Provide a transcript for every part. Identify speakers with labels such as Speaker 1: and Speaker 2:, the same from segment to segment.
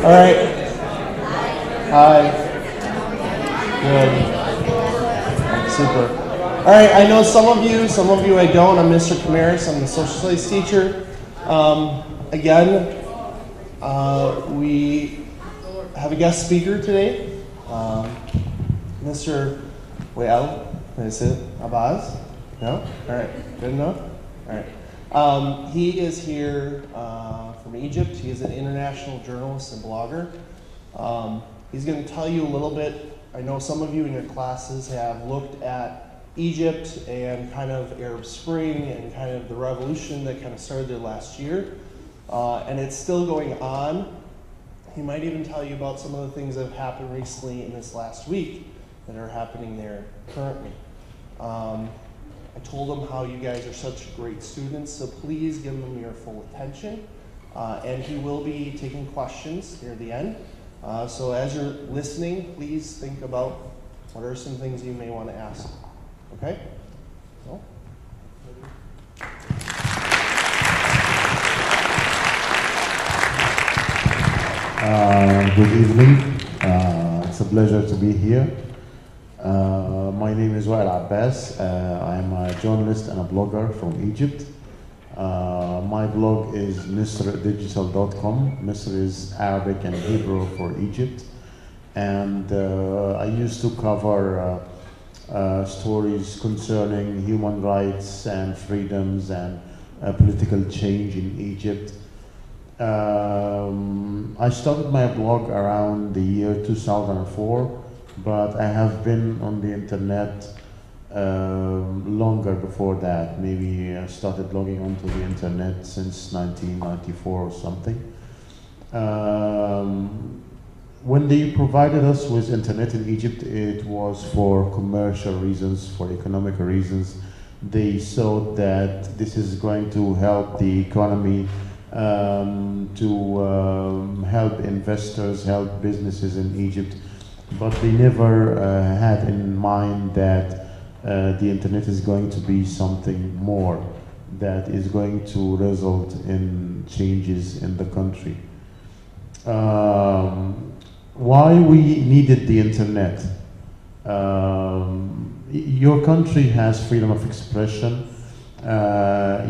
Speaker 1: All right. Hi. Good. Super. All right, I know some of you I don't. I'm Mr. Camaris. I'm the social studies teacher. Again, we have a guest speaker today, Mr. Wael Abbas. No? All right, good enough? All right. He is here from Egypt. He is an international journalist and blogger. He's going to tell you a little bit. I know some of you in your classes have looked at Egypt and kind of Arab Spring and kind of the revolution that kind of started there last year. And it's still going on. He might even tell you about some of the things that have happened recently in this last week that are happening there currently. I told him how you guys are such great students, so please give him your full attention. And he will be taking questions near the end. So as you're listening, please think about what are some things you may want to ask. Okay? So.
Speaker 2: Good evening. It's a pleasure to be here. My name is Wael Abbas. I am a journalist and a blogger from Egypt. My blog is misrdigital.com. Misr is Arabic and Hebrew for Egypt. And I used to cover stories concerning human rights and freedoms and political change in Egypt. I started my blog around the year 2004, but I have been on the internet longer before that. Maybe I started logging onto the internet since 1994 or something. When they provided us with internet in Egypt, it was for commercial reasons, for economic reasons. They thought that this is going to help the economy, to help investors, help businesses in Egypt. But they never had in mind that the internet is going to be something more that is going to result in changes in the country. Why we needed the internet? Your country has freedom of expression.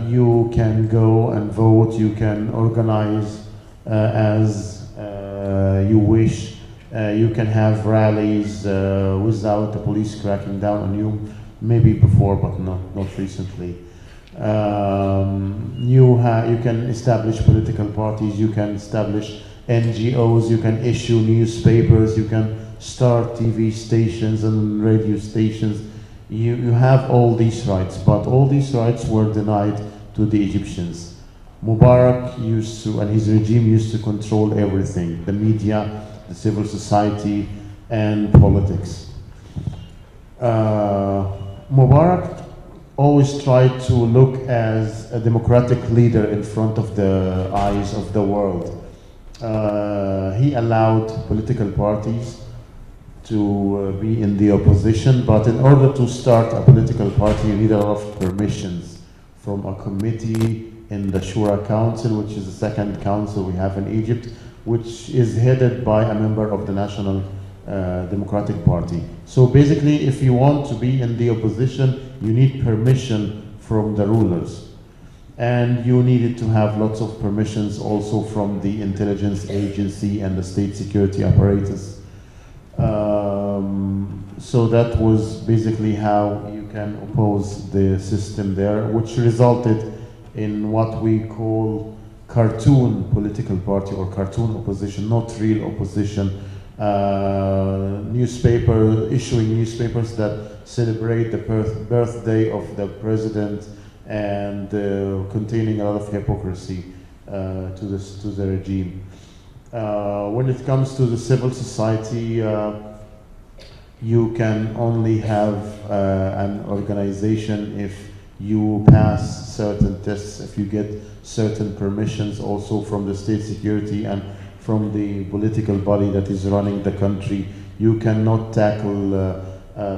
Speaker 2: You can go and vote. You can organize as you wish. You can have rallies without the police cracking down on you. Maybe before, but not recently. You can establish political parties. You can establish NGOs, you can issue newspapers, you can start TV stations and radio stations. You have all these rights, but all these rights were denied to the Egyptians. Mubarak used to, and his regime used to control everything, the media, the civil society, and politics. Mubarak always tried to look as a democratic leader in front of the eyes of the world. He allowed political parties to be in the opposition, but in order to start a political party, you need a lot of permissions from a committee in the Shura Council, which is the second council we have in Egypt, which is headed by a member of the National Democratic Party. So basically, if you want to be in the opposition, you need permission from the rulers. And you needed to have lots of permissions also from the intelligence agency and the state security apparatus. So that was basically how you can oppose the system there, which resulted in what we call cartoon political party or cartoon opposition, not real opposition. Issuing newspapers that celebrate the birthday of the president and containing a lot of hypocrisy to the regime. When it comes to the civil society, you can only have an organization if you pass certain tests, if you get certain permissions also from the state security and from the political body that is running the country. You cannot tackle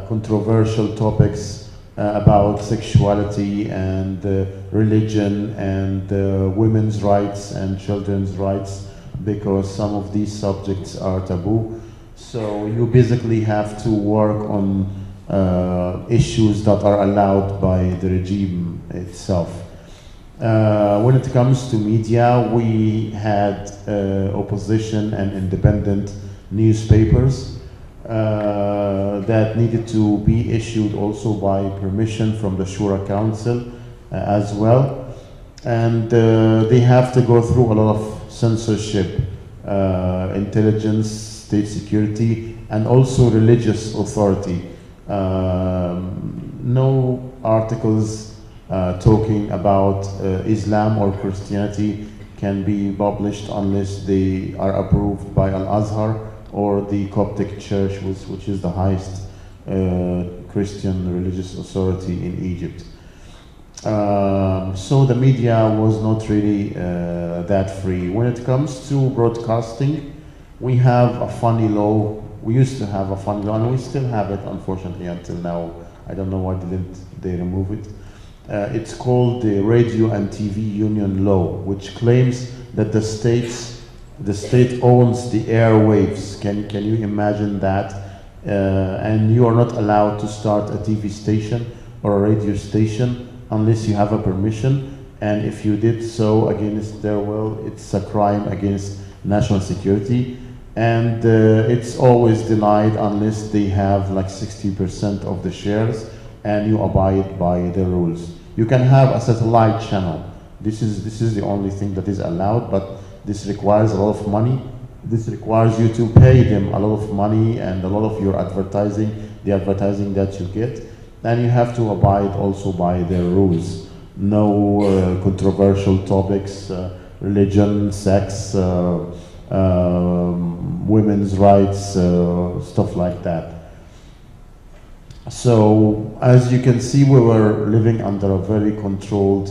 Speaker 2: controversial topics about sexuality and religion and women's rights and children's rights because some of these subjects are taboo. So you basically have to work on issues that are allowed by the regime itself. When it comes to media, we had opposition and independent newspapers that needed to be issued also by permission from the Shura Council as well. And they have to go through a lot of censorship, intelligence, state security, and also religious authority. No articles talking about Islam or Christianity can be published unless they are approved by Al-Azhar or the Coptic Church, which is the highest Christian religious authority in Egypt. So the media was not really that free. When it comes to broadcasting, we have a funny law. We used to have a funny law, and we still have it, unfortunately, until now. I don't know why didn't they remove it. It's called the Radio and TV Union Law, which claims that the state owns the airwaves. Can you imagine that? And you are not allowed to start a TV station or a radio station unless you have a permission, and if you did so against their will, it's a crime against national security, and it's always denied unless they have like 60% of the shares and you abide by the rules. You can have a satellite channel. This is the only thing that is allowed, but this requires a lot of money. This requires you to pay them a lot of money and a lot of your advertising, the advertising that you get. And you have to abide also by their rules. No controversial topics, religion, sex, women's rights, stuff like that. So, as you can see, we were living under a very controlled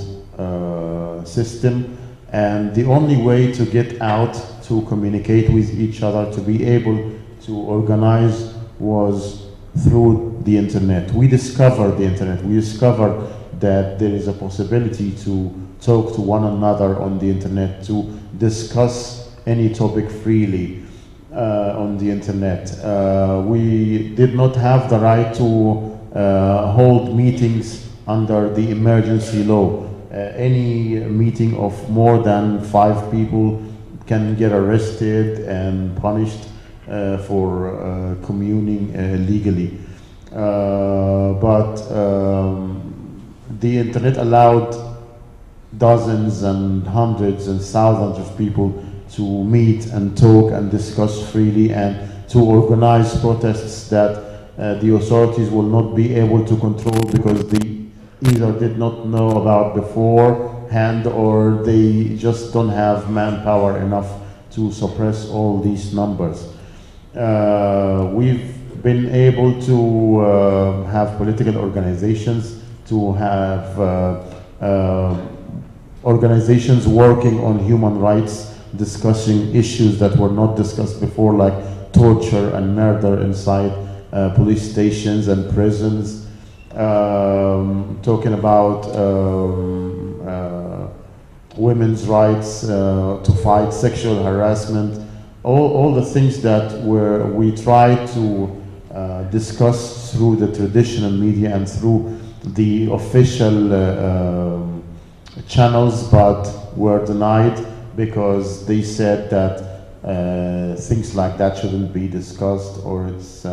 Speaker 2: system, and the only way to get out, to communicate with each other, to be able to organize was through the internet. We discovered the internet. We discovered that there is a possibility to talk to one another on the internet, to discuss any topic freely on the internet. We did not have the right to hold meetings under the emergency law. Any meeting of more than 5 people can get arrested and punished for communing illegally. But the internet allowed dozens and hundreds and thousands of people to meet and talk and discuss freely, and to organize protests that the authorities will not be able to control because they either did not know about beforehand or they just don't have manpower enough to suppress all these numbers. We've been able to have political organizations, to have organizations working on human rights, discussing issues that were not discussed before, like torture and murder inside police stations and prisons, talking about women's rights, to fight sexual harassment, all the things that we try to discuss through the traditional media and through the official channels, but were denied because they said that things like that shouldn't be discussed, or it's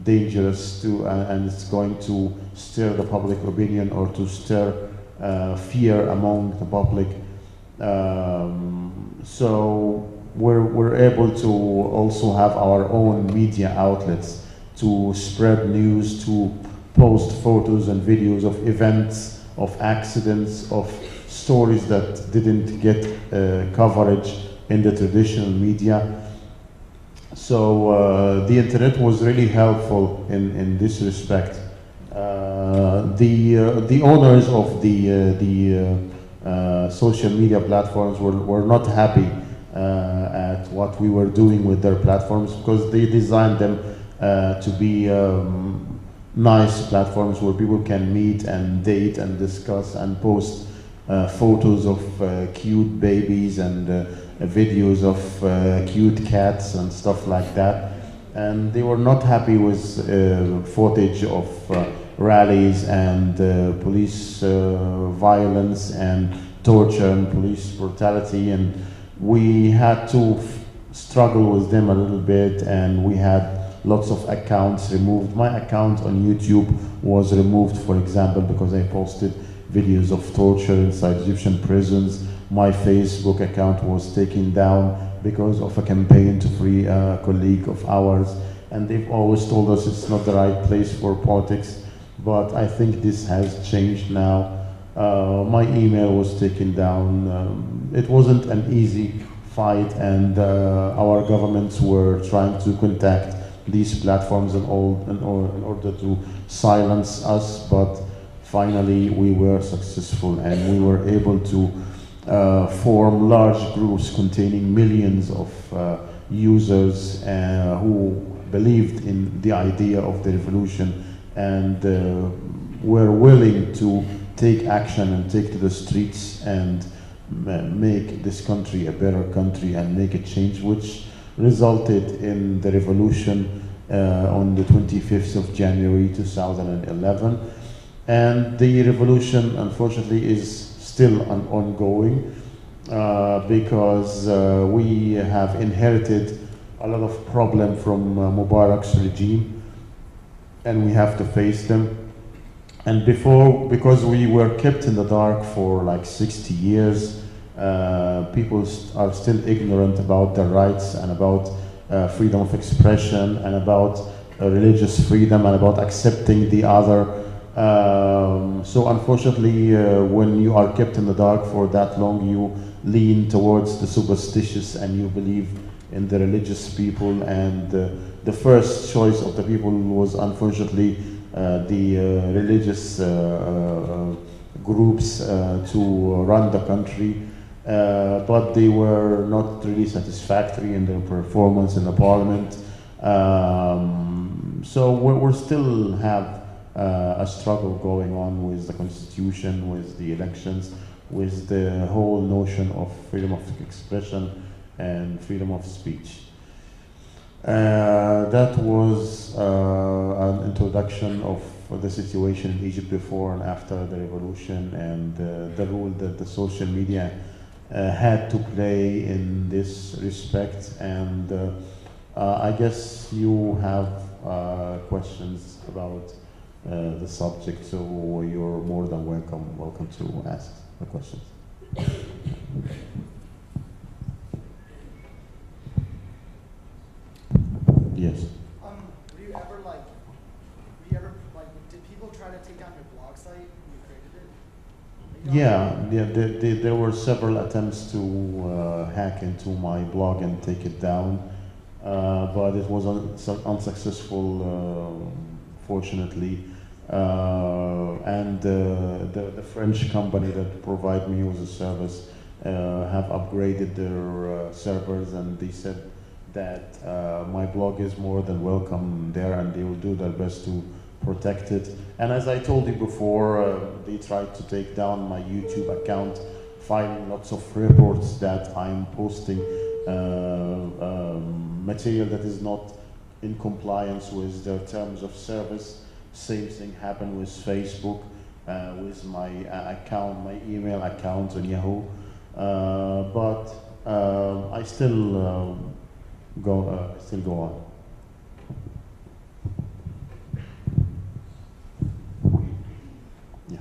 Speaker 2: dangerous to, and it's going to stir the public opinion or to stir fear among the public. So we're able to also have our own media outlets to spread news, to post photos and videos of events, of accidents, of stories that didn't get coverage in the traditional media. So the internet was really helpful in this respect. The owners of the social media platforms were not happy at what we were doing with their platforms, because they designed them to be nice platforms where people can meet and date and discuss and post photos of cute babies and videos of cute cats and stuff like that. And they were not happy with footage of rallies and police violence and torture and police brutality. And we had to struggle with them a little bit, and we had lots of accounts removed. My account on YouTube was removed, for example, because I posted videos of torture inside Egyptian prisons. My Facebook account was taken down because of a campaign to free a colleague of ours. And they've always told us it's not the right place for politics, but I think this has changed now. My email was taken down. It wasn't an easy fight, and our governments were trying to contact these platforms in order to silence us, but finally we were successful, and we were able to form large groups containing millions of users who believed in the idea of the revolution and were willing to take action and take to the streets and make this country a better country and make a change, which resulted in the revolution on the 25th of January 2011. And the revolution, unfortunately, is still ongoing because we have inherited a lot of problem from Mubarak's regime, and we have to face them. And because we were kept in the dark for like 60 years, people are still ignorant about their rights and about freedom of expression and about religious freedom and about accepting the other. So unfortunately, when you are kept in the dark for that long, you lean towards the superstitious and you believe in the religious people. And the first choice of the people was unfortunately the religious groups to run the country. But they were not really satisfactory in their performance in the parliament. So we still have a struggle going on with the constitution, with the elections, with the whole notion of freedom of expression and freedom of speech. That was an introduction of the situation in Egypt before and after the revolution, and the role that the social media had to play in this respect. And I guess you have questions about the subject, so you're more than welcome to ask the questions. Yes.
Speaker 3: Did people try to take down your blog site when you created it?
Speaker 2: Yeah, there were several attempts to hack into my blog and take it down, but it was unsuccessful, fortunately. And the French company that provide me with the service have upgraded their servers, and they said that my blog is more than welcome there, and they will do their best to protect it. And as I told you before, they tried to take down my YouTube account, filing lots of reports that I'm posting material that is not in compliance with their terms of service. Same thing happened with Facebook, with my account, my email account on Yahoo. But I still go on. Yeah.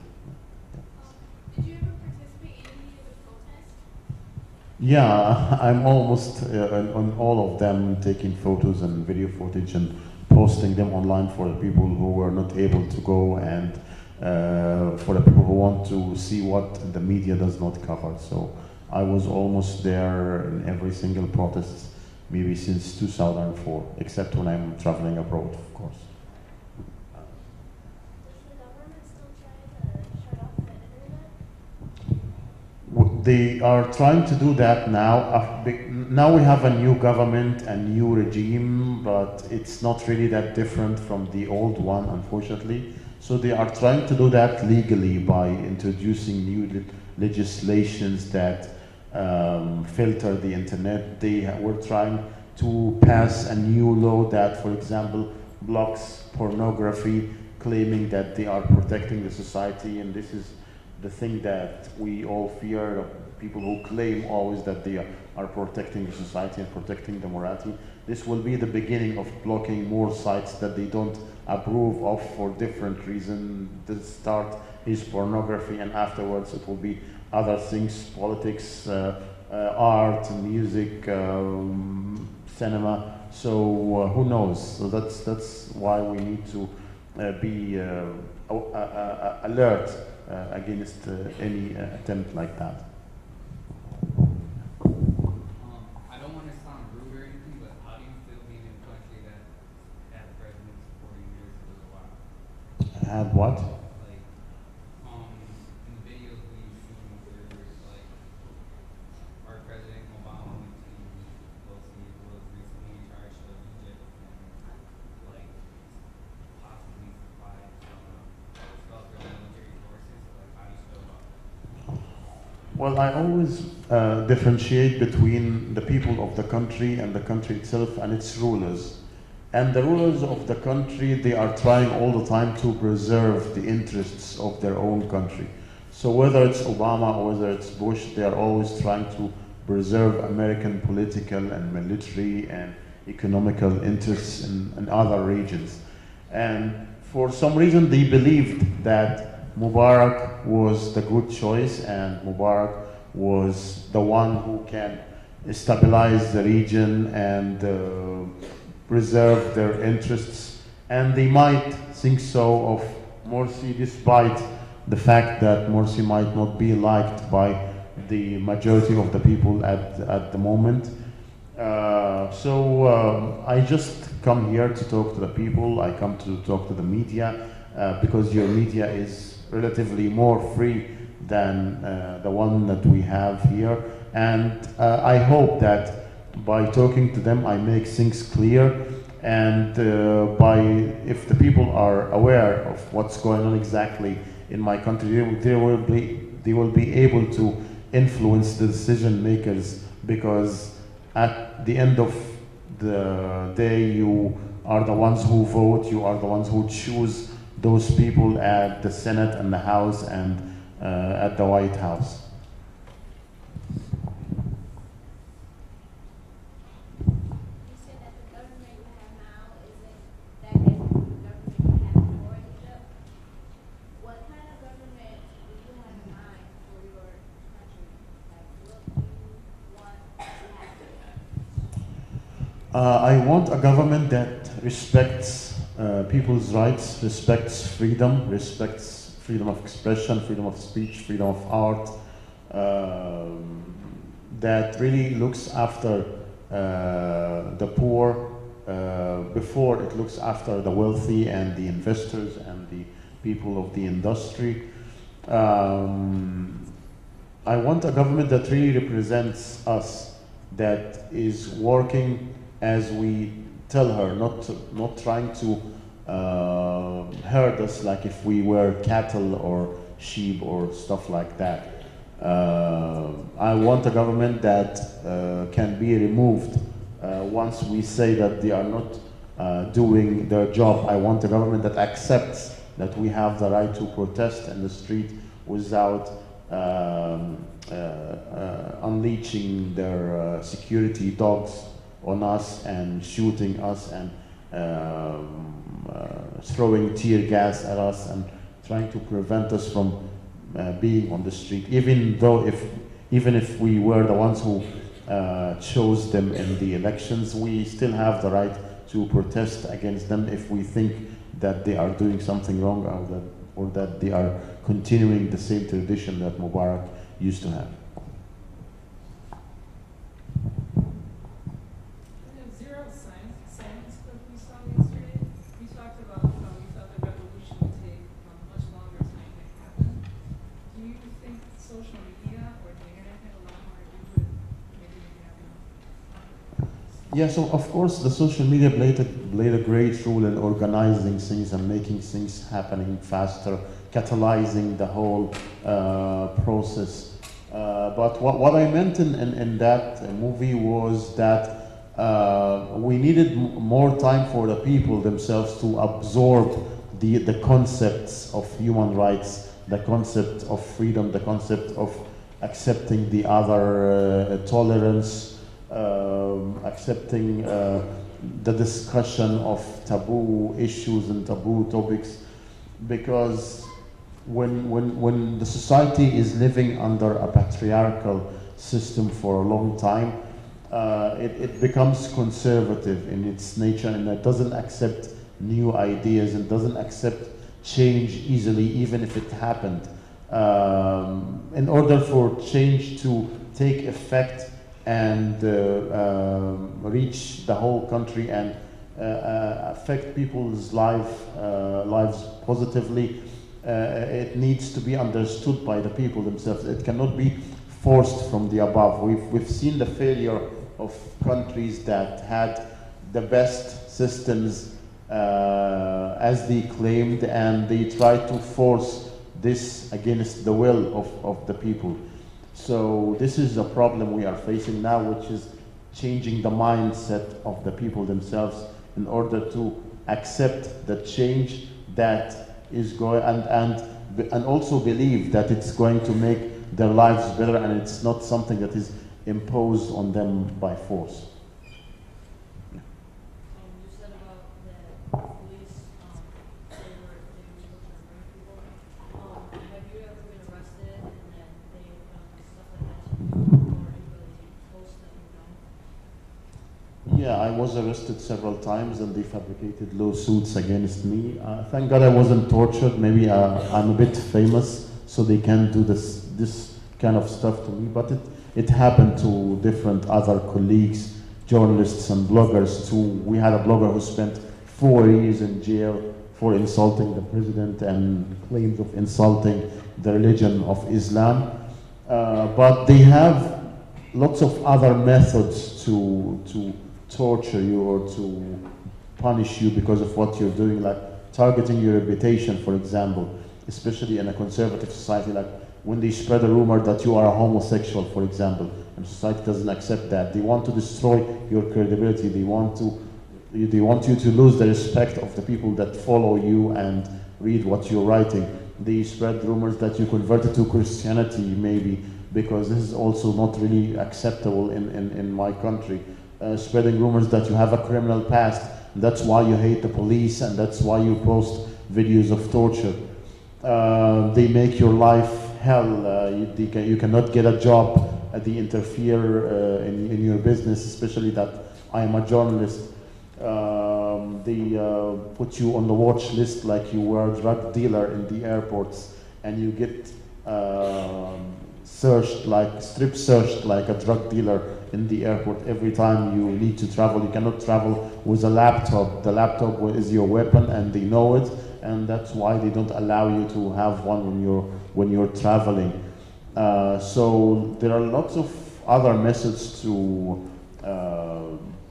Speaker 4: Did you ever participate in any of the protests?
Speaker 2: Yeah, I'm almost on all of them, taking photos and video footage and posting them online for the people who were not able to go, and for the people who want to see what the media does not cover. So I was almost there in every single protest, maybe since 2004, except when I'm traveling abroad, of course.
Speaker 4: Does the government still try to shut off the internet?
Speaker 2: They are trying to do that now. Now we have a new government, a new regime, but it's not really that different from the old one, unfortunately. So they are trying to do that legally by introducing new legislations that filter the internet. They were trying to pass a new law that, for example, blocks pornography, claiming that they are protecting the society, and this is the thing that we all fear of people who claim always that they are protecting the society and protecting the morality. This will be the beginning of blocking more sites that they don't approve of for different reasons. The start is pornography, and afterwards it will be other things, politics, art, music, cinema. So who knows? So that's why we need to be alert against any attempt like that.
Speaker 5: I don't want to sound rude or anything, but how do you feel being in a country that had presidents 40 years ago? Wow.
Speaker 2: Have what?
Speaker 5: Like, in the videos we've seen where, like, our president Obama went to Milwaukee, was recently in charge of Egypt, and, like, possibly supplied stuff for military forces. Like, how do you feel about that?
Speaker 2: Well, I always differentiate between the people of the country and the country itself and its rulers. And the rulers of the country, they are trying all the time to preserve the interests of their own country. So whether it's Obama or whether it's Bush, they are always trying to preserve American political and military and economical interests in other regions. And for some reason, they believed that Mubarak was the good choice, and Mubarak was the one who can stabilize the region and preserve their interests. And they might think so of Morsi, despite the fact that Morsi might not be liked by the majority of the people at the moment. So I just come here to talk to the people. I come to talk to the media because your media is relatively more free than the one that we have here. And I hope that by talking to them, I make things clear. And if the people are aware of what's going on exactly in my country, they will be able to influence the decision makers, because at the end of the day, you are the ones who vote, you are the ones who choose those people at the Senate and the House and at the White House.
Speaker 4: You said that the government you have now isn't that different from the government you had before Egypt. What kind of government do you have in mind for your country? Like, what do you want to happen?
Speaker 2: I want a government that respects people's rights, respects freedom, respects freedom of expression, freedom of speech, freedom of art, that really looks after the poor before it looks after the wealthy and the investors and the people of the industry. I want a government that really represents us, that is working as we tell her, not trying to herd us like if we were cattle or sheep or stuff like that. I want a government that can be removed once we say that they are not doing their job. I want a government that accepts that we have the right to protest in the street without unleashing their security dogs on us and shooting us and throwing tear gas at us and trying to prevent us from being on the street, even if we were the ones who chose them in the elections. We still have the right to protest against them if we think that they are doing something wrong, or that they are continuing the same tradition that Mubarak used to have.
Speaker 6: Zero science that we saw yesterday. We talked about how we thought the revolution would take much longer to make it happen. Do you think social media or the internet had a lot more to do with making it happen?
Speaker 2: Yeah, so of course the social media played a great role in organizing things and making things happening faster, catalyzing the whole process. But what I meant in that movie was that we needed more time for the people themselves to absorb the concepts of human rights, the concept of freedom, the concept of accepting the other, tolerance, accepting the discussion of taboo issues and taboo topics, because when the society is living under a patriarchal system for a long time, it becomes conservative in its nature, and it doesn't accept new ideas and doesn't accept change easily, even if it happened. In order for change to take effect and reach the whole country and affect people's lives positively, it needs to be understood by the people themselves. It cannot be forced from the above. We've seen the failure of countries that had the best systems as they claimed, and they tried to force this against the will of the people. So this is a problem we are facing now, which is changing the mindset of the people themselves in order to accept the change that is going, and also believe that it's going to make their lives better, and it's not something that is imposed on them by force.
Speaker 6: You said about the police, they were able to bring people. Have you ever been arrested and then they stuff like that to you, or anybody close that you know?
Speaker 2: Yeah, I was arrested several times, and they fabricated lawsuits against me. Thank God I wasn't tortured. Maybe I'm a bit famous, so they can't do this kind of stuff to me. But it happened to different other colleagues, journalists and bloggers too. We had a blogger who spent 4 years in jail for insulting the president and claims of insulting the religion of Islam. But they have lots of other methods to torture you or to punish you because of what you're doing, like targeting your reputation, for example, especially in a conservative society, like when they spread a rumor that you are a homosexual, for example, and society doesn't accept that. They want to destroy your credibility. They want you to lose the respect of the people that follow you and read what you're writing. They spread rumors that you converted to Christianity, maybe, because this is also not really acceptable in my country. Spreading rumors that you have a criminal past, that's why you hate the police, and that's why you post videos of torture. They make your life hell. You cannot get a job. They interfere in your business, especially that I am a journalist. They put you on the watch list like you were a drug dealer in the airports, and you get strip searched like a drug dealer in the airport every time you need to travel. You cannot travel with a laptop. The laptop is your weapon, and they know it, and that's why they don't allow you to have one when you're traveling. So there are lots of other methods to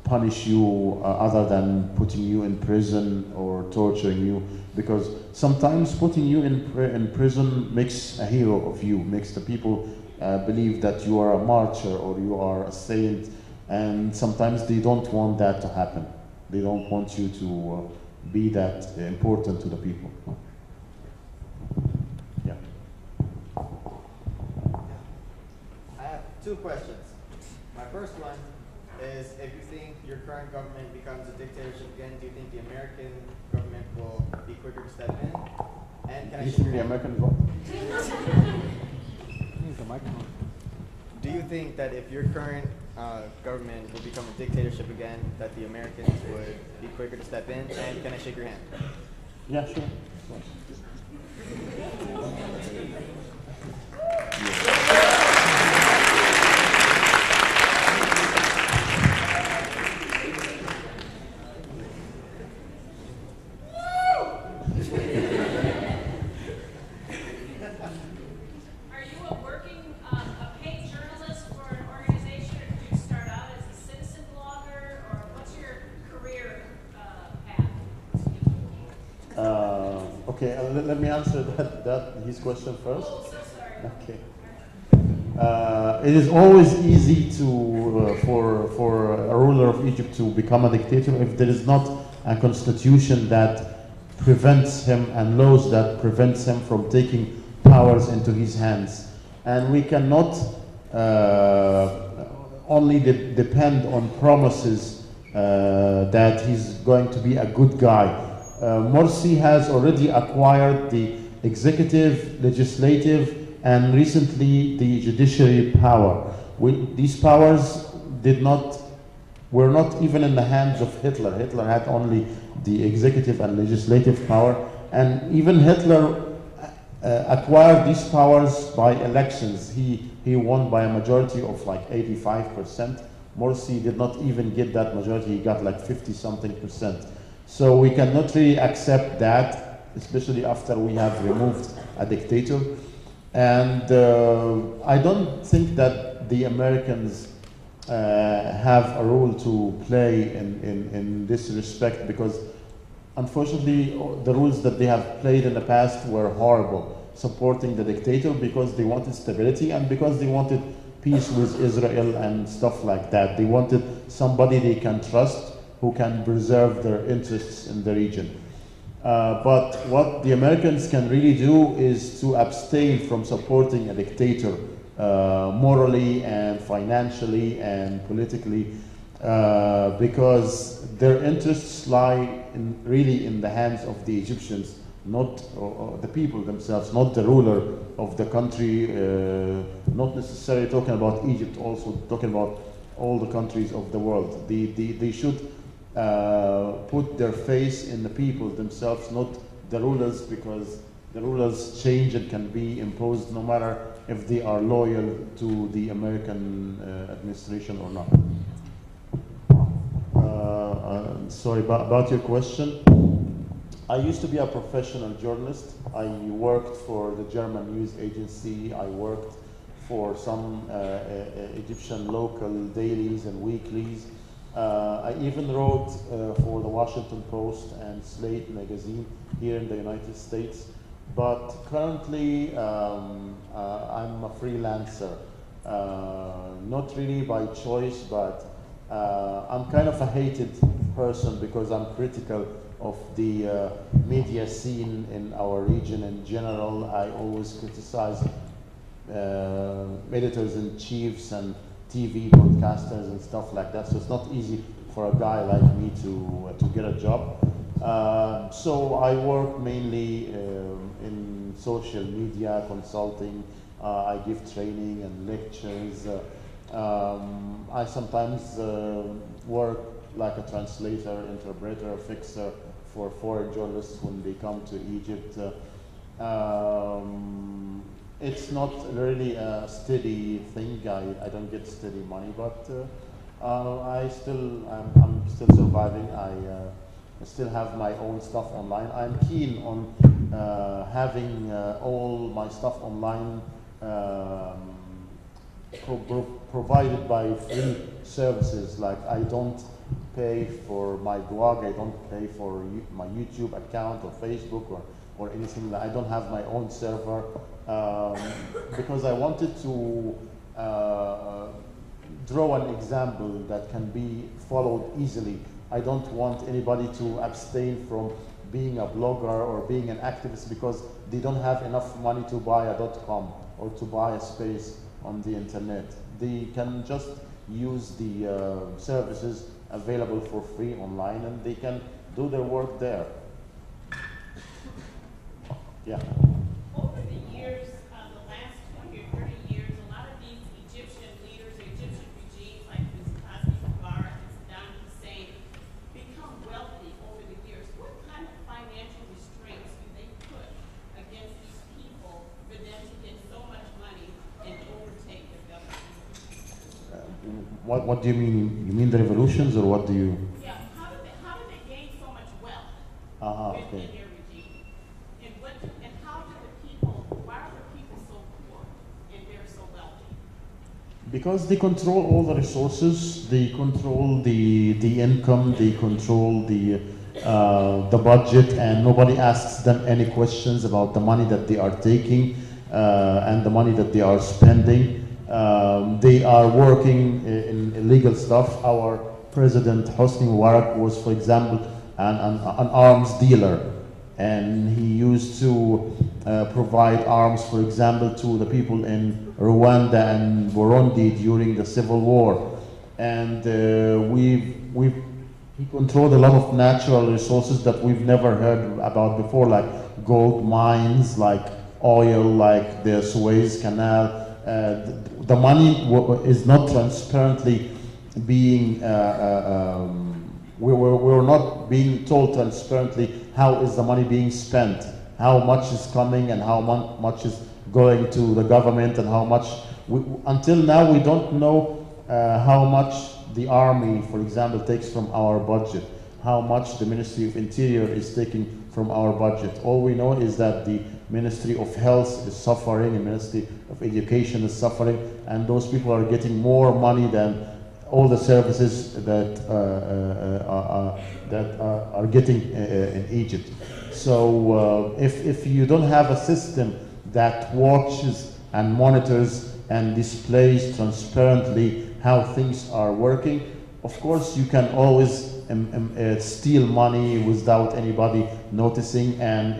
Speaker 2: punish you other than putting you in prison or torturing you, because sometimes putting you in prison makes a hero of you, makes the people believe that you are a martyr or you are a saint, and sometimes they don't want that to happen. They don't want you to be that important to the people. Yeah.
Speaker 7: I have two questions. My first one is, if you think your current government becomes a dictatorship again, do you think the American government will be quicker to step in? And can I
Speaker 2: You
Speaker 7: shake
Speaker 2: think
Speaker 7: your
Speaker 2: the
Speaker 7: hand?
Speaker 2: Americans what?
Speaker 7: Do you think that if your current government would become a dictatorship again, that the Americans would be quicker to step in? And can I shake your hand?
Speaker 2: Yeah, sure.
Speaker 8: Are you a working, a paid journalist for an organization, or did you start out as a citizen blogger, or what's your career path?
Speaker 2: Okay, let me answer his question first.
Speaker 8: Oh, so sorry.
Speaker 2: Okay. It is always easy to for a ruler of Egypt to become a dictator if there is not a constitution that prevents him and laws that prevents him from taking powers into his hands. And we cannot only depend on promises that he's going to be a good guy. Morsi has already acquired the executive, legislative, and recently the judiciary power. These powers were not even in the hands of Hitler. Hitler had only the executive and legislative power, and even Hitler acquired these powers by elections. He won by a majority of like 85%. Morsi did not even get that majority. He got like 50-something%. So we cannot really accept that, especially after we have removed a dictator. And I don't think that the Americans have a role to play in this respect, because unfortunately the rules that they have played in the past were horrible, supporting the dictator because they wanted stability and because they wanted peace with Israel and stuff like that. They wanted somebody they can trust who can preserve their interests in the region. But what the Americans can really do is to abstain from supporting a dictator morally and financially and politically, because their interests lie really in the hands of the Egyptians, not the people themselves, not the ruler of the country, not necessarily talking about Egypt, also talking about all the countries of the world. They should put their faith in the people themselves, not the rulers, because the rulers change and can be imposed no matter if they are loyal to the American administration or not. Sorry, about your question. I used to be a professional journalist. I worked for the German news agency. I worked for some Egyptian local dailies and weeklies. I even wrote for the Washington Post and Slate magazine here in the United States. But currently, I'm a freelancer. Not really by choice, but I'm kind of a hated person because I'm critical of the media scene in our region in general. I always criticize editors-in-chiefs and TV broadcasters and stuff like that. So it's not easy for a guy like me to get a job. So I work mainly in social media consulting. I give training and lectures. I sometimes work like a translator, interpreter, fixer for foreign journalists when they come to Egypt. It's not really a steady thing. I don't get steady money, but I'm still surviving. I still have my own stuff online. I'm keen on having all my stuff online provided by free services. Like I don't pay for my blog, I don't pay for my YouTube account or Facebook or anything. I don't have my own server because I wanted to draw an example that can be followed easily. I don't want anybody to abstain from being a blogger or being an activist because they don't have enough money to buy a .com or to buy a space on the internet. They can just use the services available for free online and they can do their work there. Yeah.
Speaker 8: Over the years, the last 20 or 30 years, a lot of these Egyptian leaders, Egyptian regimes like Ms. Hosni Mubarak and Saddam Hussein become wealthy over the years. What kind of financial restraints do they put against these people for them to get so much money and overtake the government?
Speaker 2: What do you mean? You mean the revolutions, or what do you?
Speaker 8: Yeah, how do they gain so much wealth
Speaker 2: Okay.
Speaker 8: in their regime? And how do the people, why are the people so poor and they're so wealthy?
Speaker 2: Because they control all the resources, they control the income, they control the budget, and nobody asks them any questions about the money that they are taking and the money that they are spending. They are working in illegal stuff. Our president, Hosni Mubarak, was, for example, an arms dealer. And he used to provide arms, for example, to the people in Rwanda and Burundi during the civil war. And he controlled a lot of natural resources that we've never heard about before, like gold mines, like oil, like the Suez Canal. The money is not transparently being, we're not being told transparently how is the money being spent, how much is coming and how much is going to the government, and how much, until now we don't know how much the army, for example, takes from our budget, how much the Ministry of Interior is taking from our budget. All we know is that the Ministry of Health is suffering, the Ministry of Education is suffering, and those people are getting more money than all the services that are getting in Egypt. So if you don't have a system that watches and monitors and displays transparently how things are working, of course you can always steal money without anybody noticing and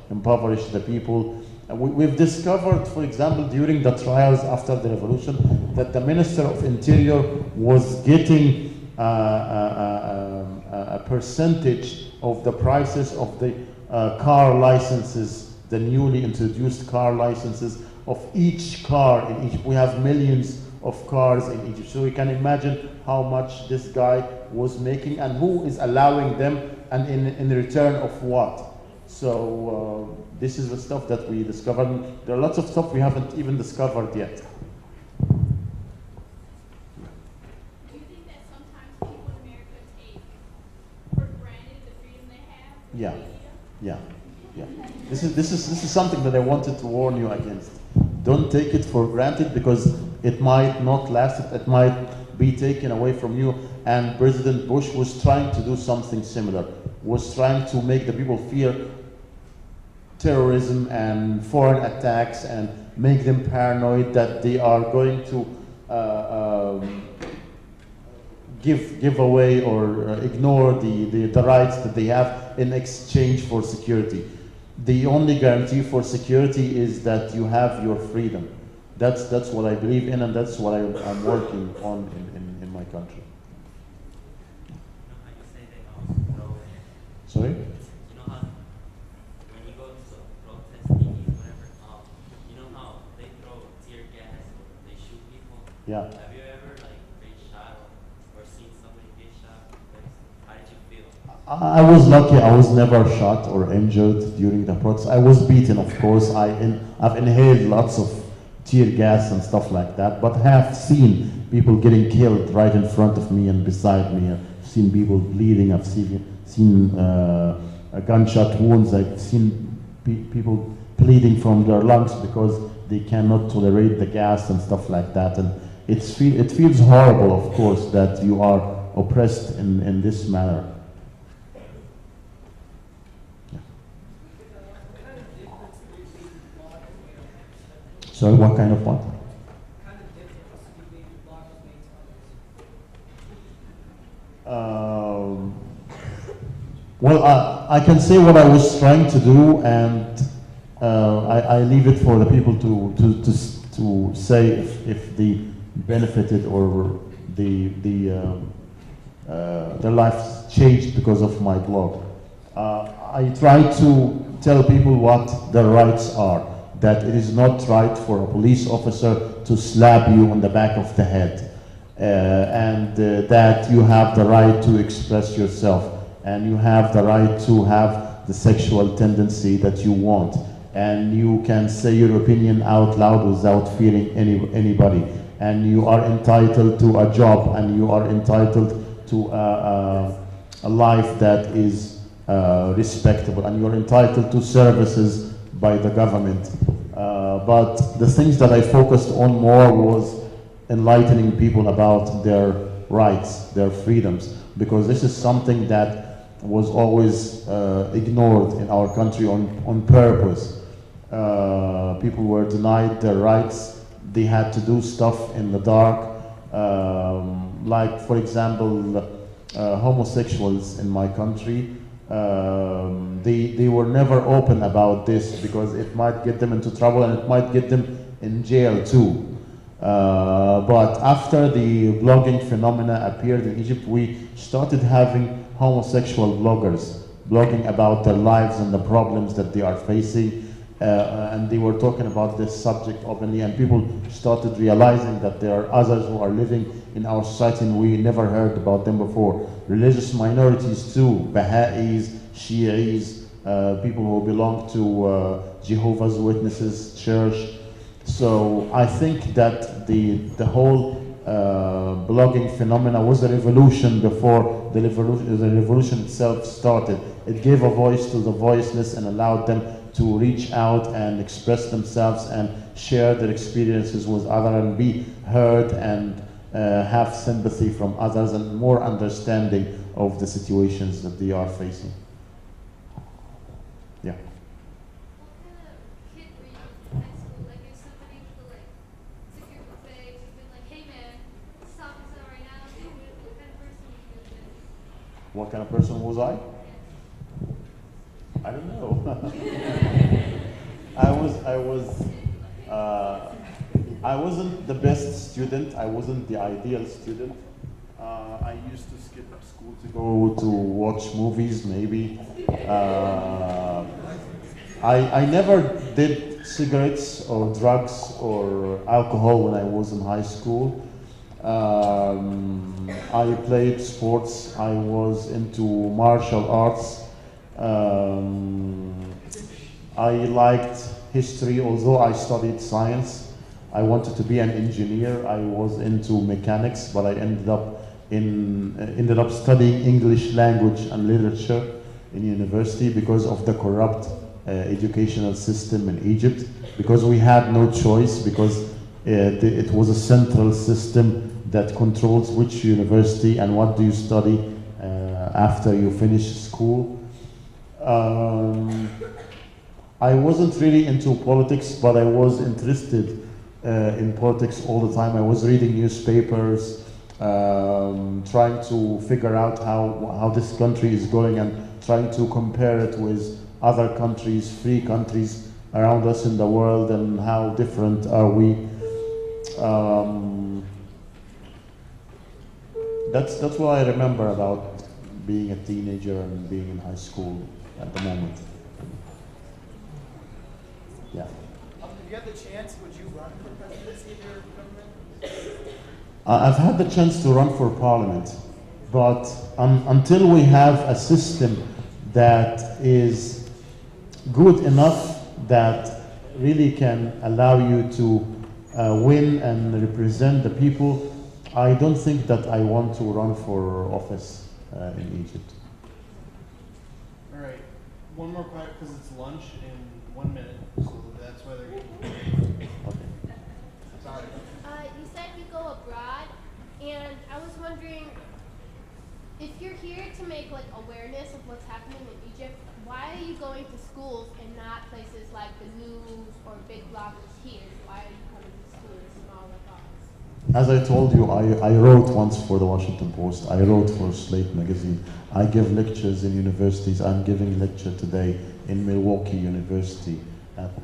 Speaker 2: impoverish the people. We've discovered, for example, during the trials after the revolution, that the Minister of Interior was getting a percentage of the prices of the car licenses, the newly introduced car licenses of each car in Egypt. We have millions of cars in Egypt, so you can imagine how much this guy was making and who is allowing them, and in return of what. So this is the stuff that we discovered. There are lots of stuff we haven't even discovered yet.
Speaker 4: Do you think that sometimes people in America take for granted the freedom they have?
Speaker 2: Yeah, yeah, yeah. This is something that I wanted to warn you against. Don't take it for granted, because it might not last. It might be taken away from you. And President Bush was trying to do something similar. Was trying to make the people fear terrorism and foreign attacks and make them paranoid that they are going to give away or ignore the rights that they have in exchange for security. The only guarantee for security is that you have your freedom. That's what I believe in, and that's what I'm working on in my country. Sorry?
Speaker 9: You know how when you go to protest meetings, whatever, you know how they throw tear gas or they shoot people?
Speaker 2: Yeah.
Speaker 9: Have you ever like been shot or seen somebody get shot? How did you feel?
Speaker 2: I was lucky. I was never shot or injured during the protest. I was beaten, of course. I've inhaled lots of tear gas and stuff like that, but have seen people getting killed right in front of me and beside me. I've seen people bleeding. I've seen gunshot wounds. I've seen people bleeding from their lungs because they cannot tolerate the gas and stuff like that. And it feels horrible, of course, that you are oppressed in this manner. Sorry, what kind of what? Well, I can say what I was trying to do, and I leave it for the people to say if they benefited or their lives changed because of my blog. I try to tell people what their rights are. That it is not right for a police officer to slap you on the back of the head, and that you have the right to express yourself, and you have the right to have the sexual tendency that you want, and you can say your opinion out loud without fearing anybody, and you are entitled to a job, and you are entitled to a life that is respectable, and you are entitled to services by the government. But the things that I focused on more was enlightening people about their rights, their freedoms, because this is something that was always ignored in our country on purpose. People were denied their rights they had to do stuff in the dark. Like, for example, homosexuals in my country, they were never open about this because it might get them into trouble and it might get them in jail too. But after the blogging phenomena appeared in Egypt, we started having homosexual bloggers blogging about their lives and the problems that they are facing. And they were talking about this subject openly, and people started realizing that there are others who are living in our society and we never heard about them before. Religious minorities too, Baha'is, Shi'is, people who belong to Jehovah's Witnesses church. So I think that the whole blogging phenomena was a revolution before the revolution itself started. It gave a voice to the voiceless and allowed them to reach out and express themselves and share their experiences with others and be heard and have sympathy from others and more understanding of the situations that they are facing. Yeah.
Speaker 4: What kind of kid were you in high school? Like, if somebody like took your buffet and been like, "Hey man, stop this out right now," what kind of person would you have been?
Speaker 2: What kind of person was I? I don't know. I wasn't the best student. I wasn't the ideal student. I used to skip school to go to watch movies, maybe. I never did cigarettes or drugs or alcohol when I was in high school. I played sports. I was into martial arts. I liked history, although I studied science. I wanted to be an engineer. I was into mechanics, but I ended up studying English language and literature in university because of the corrupt educational system in Egypt. Because we had no choice, because it was a central system that controls which university and what do you study after you finish school. I wasn't really into politics, but I was interested in politics all the time. I was reading newspapers, trying to figure out how this country is going and trying to compare it with other countries, free countries around us in the world, and how different are we. That's what I remember about being a teenager and being in high school at the moment. Yeah.
Speaker 3: If you had the chance, would you run for presidency of your government?
Speaker 2: I've had the chance to run for parliament, but until we have a system that is good enough that really can allow you to win and represent the people, I don't think that I want to run for office in Egypt.
Speaker 1: All right, one more question because it's lunch in 1 minute, so that's why they're getting.
Speaker 2: Okay.
Speaker 1: Sorry.
Speaker 4: You said you go abroad, and I was wondering if you're here to make like awareness of what's happening in Egypt. Why are you going to schools and not places like the news or big bloggers here? Why are you coming to schools and all like ours?
Speaker 2: As I told you, I wrote once for the Washington Post. I wrote for Slate magazine. I give lectures in universities. I'm giving a lecture today in Milwaukee University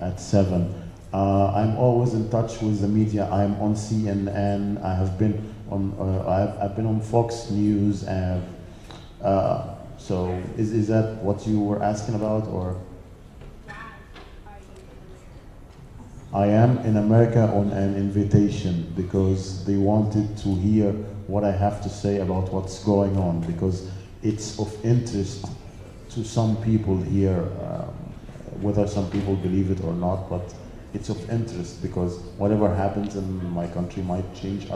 Speaker 2: at 7. I'm always in touch with the media. I'm on CNN. I have been on. I've been on Fox News. So is that what you were asking about, or? I am in America on an invitation because they wanted to hear what I have to say about what's going on, because it's of interest to some people here, whether some people believe it or not, but it's of interest because whatever happens in my country might change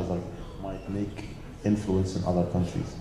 Speaker 2: might make influence in other countries.